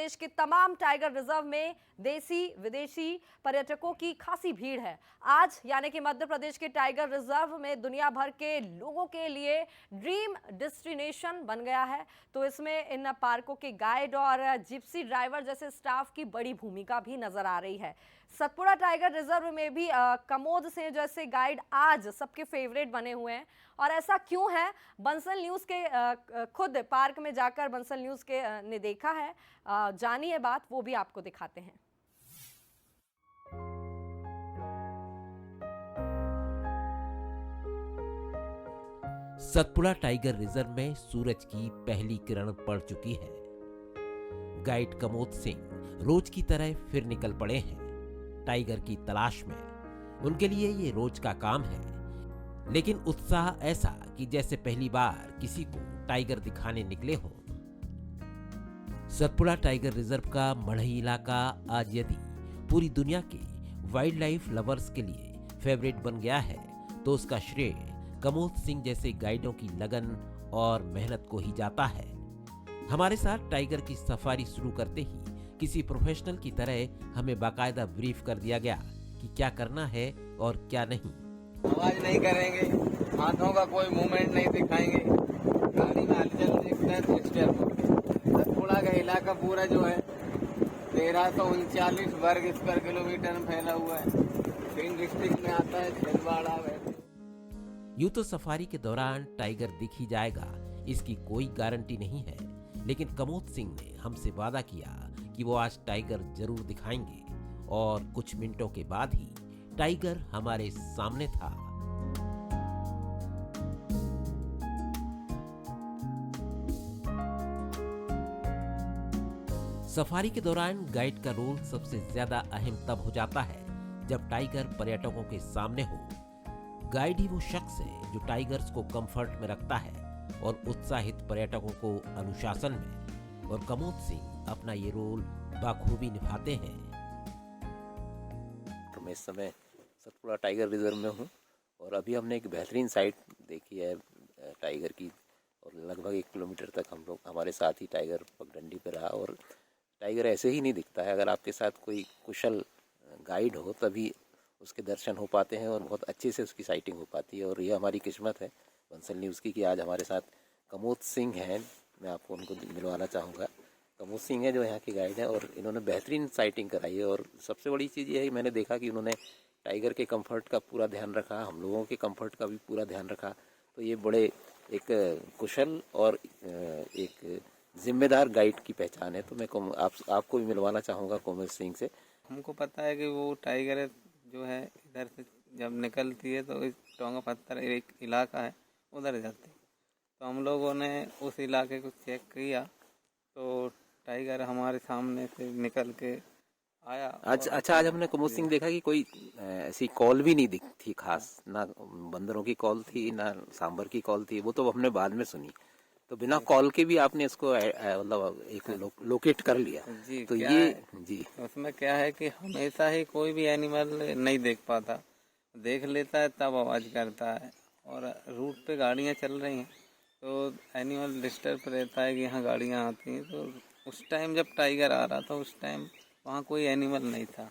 प्रदेश के तमाम tiger reserve में देसी विदेशी पर्यटकों की खासी भीड़ है। आज यानी कि मध्य प्रदेश के टाइगर रिजर्व में दुनिया भर के लोगों के लिए ड्रीम डेस्टिनेशन बन गया है। तो इसमें इन पार्कों के गाइड और जिप्सी ड्राइवर जैसे स्टाफ की बड़ी भूमिका भी नजर आ रही है। सतपुड़ा टाइगर रिजर्व में भी कमोद सिंह जैसे गाइड आज सबके फेवरेट बने हुए हैं। और ऐसा क्यों है, बंसल न्यूज के खुद पार्क में जाकर बंसल न्यूज के ने देखा है। जानिए बात, वो भी आपको दिखाते हैं। सतपुड़ा टाइगर रिजर्व में सूरज की पहली किरण पड़ चुकी है। गाइड कमोद सिंह रोज की तरह फिर निकल पड़े हैं टाइगर की तलाश में। उनके लिए ये रोज का काम है, लेकिन उत्साह ऐसा कि जैसे पहली बार किसी को टाइगर दिखाने निकले हों। सतपुड़ा टाइगर रिजर्व का मढ़ई इलाका आज यदि पूरी दुनिया के वाइल्ड लाइफ लवर्स के लिए फेवरेट बन गया है, तो उसका श्रेय कमोद सिंह जैसे गाइडों की लगन और मेहनत को ही जाता है। हमारे साथ टाइगर की सफारी शुरू करते ही किसी प्रोफेशनल की तरह हमें बाकायदा ब्रीफ कर दिया गया कि क्या करना है और क्या नहीं। आवाज नहीं करेंगे, हाथों का कोई मूवमेंट नहीं दिखाएंगे, गाड़ी में हलचल देखते हैं तो स्टेप होते हैं। सतपुड़ा का इलाका पूरा जो है 1339 वर्ग स्क्वायर किलोमीटर में फैला हुआ है। 3 डिस्ट्रिक्ट में आता है, छिंदवाड़ा वैसे। यूं तो सफारी के दौरान टाइगर दिख ही जाएगा, इसकी कोई गारंटी नहीं है, लेकिन कमोद सिंह ने हमसे वादा किया कि वो आज टाइगर जरूर दिखाएंगे। और कुछ मिनटों के बाद ही टाइगर हमारे सामने था। सफारी के दौरान गाइड का रोल सबसे ज्यादा अहम तब हो जाता है जब टाइगर पर्यटकों के सामने हो। गाइड ही वो शख्स है जो टाइगर्स को कंफर्ट में रखता है और उत्साहित पर्यटकों को अनुशासन में। और कमोद सिंह अपना ये रोल बाखूबी निभाते हैं। तो मैं इस समय सतपुड़ा टाइगर रिजर्व में हूँ और अभी हमने एक बेहतरीन साइट देखी है टाइगर की। और लगभग 1 किलोमीटर तक हम लोग हमारे साथ ही टाइगर पगडंडी पे रहा। और टाइगर ऐसे ही नहीं दिखता है, अगर आपके साथ कोई कुशल गाइड हो तभी उसके दर्शन हो पाते हैं और बहुत अच्छे से उसकी साइटिंग हो पाती है। और ये हमारी किस्मत है बंसल न्यूज़ की कि आज हमारे साथ कमोद सिंह हैं। मैं आपको उनको मिलवाना चाहूँगा। कमोद सिंह है जो यहाँ के गाइड हैं और इन्होंने बेहतरीन साइटिंग कराई है। और सबसे बड़ी चीज़ ये है, मैंने देखा कि उन्होंने टाइगर के कंफर्ट का पूरा ध्यान रखा, हम लोगों के कंफर्ट का भी पूरा ध्यान रखा। तो ये बड़े एक कुशल और एक जिम्मेदार गाइड की पहचान है। तो मैं आपको भी मिलवाना चाहूँगा कमोद सिंह से। हमको पता है कि वो टाइगर जो है इधर से जब निकलती है तो टोंगा पत्थर एक इलाका है, उधर जाती है। तो हम लोगों ने उस इलाके को चेक किया तो टाइगर हमारे सामने से निकल के आया। अच्छा, आज हमने कमोद सिंह देखा कि कोई ऐसी कॉल भी नहीं दिखती खास, ना बंदरों की कॉल थी ना सांबर की कॉल थी, वो तो हमने बाद में सुनी। तो बिना कॉल के भी आपने इसको मतलब एक लोकेट कर लिया जी। तो ये जी उसमें क्या है कि हमेशा ही कोई भी एनिमल नहीं देख पाता, देख लेता है तब आवाज करता है। और रूट पे गाड़ियां चल रही हैं तो एनिमल डिस्टर्ब रहता है कि यहाँ गाड़ियां आती हैं। तो उस टाइम जब टाइगर आ रहा था उस टाइम वहाँ कोई एनिमल नहीं था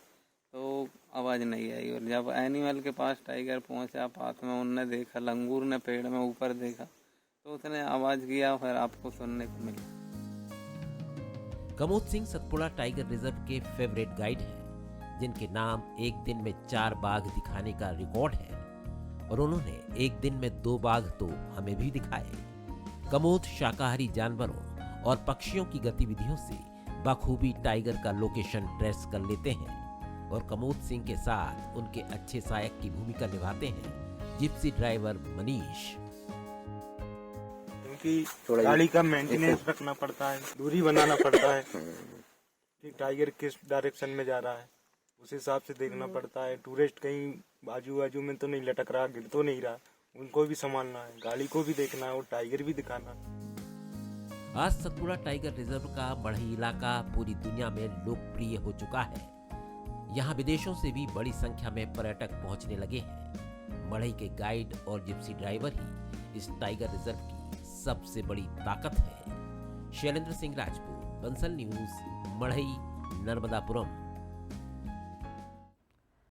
तो आवाज़ नहीं आई। और जब एनिमल के पास टाइगर पहुँचा, पास में उनने देखा, लंगूर ने पेड़ में ऊपर देखा तो उसने आवाज़ किया, फिर आपको सुनने को मिला। कमोद सिंह सतपुड़ा टाइगर रिजर्व के फेवरेट गाइड हैं, जिनके नाम एक दिन में 4 बाघ दिखाने का रिकॉर्ड है। और उन्होंने एक दिन में 2 बाघ तो हमें भी दिखाए। कमोद शाकाहारी जानवरों और पक्षियों की गतिविधियों से बखूबी टाइगर का लोकेशन ट्रेस कर लेते हैं। और कमोद सिंह के साथ उनके अच्छे सहायक की भूमिका निभाते हैं जिप्सी ड्राइवर मनीष। क्योंकि गाड़ी का मेंटेनेंस रखना पड़ता है, दूरी बनाना पड़ता है कि टाइगर किस डायरेक्शन में जा रहा है, उस हिसाब से देखना पड़ता है। टूरिस्ट कहीं बाजू बाजू में तो नहीं लटक रहा, गिर तो नहीं रहा, उनको भी संभालना है, गाड़ी को भी देखना है और टाइगर भी दिखाना है। आज सतपुड़ा टाइगर रिजर्व का मढ़ई इलाका पूरी दुनिया में लोकप्रिय हो चुका है। यहाँ विदेशों से भी बड़ी संख्या में पर्यटक पहुंचने लगे हैं। मढ़ई के गाइड और जिप्सी ड्राइवर ही इस टाइगर रिजर्व की सबसे बड़ी ताकत है। शैलेंद्र सिंह राजपूत, बंसल न्यूज, मढ़ई, नर्मदापुरम।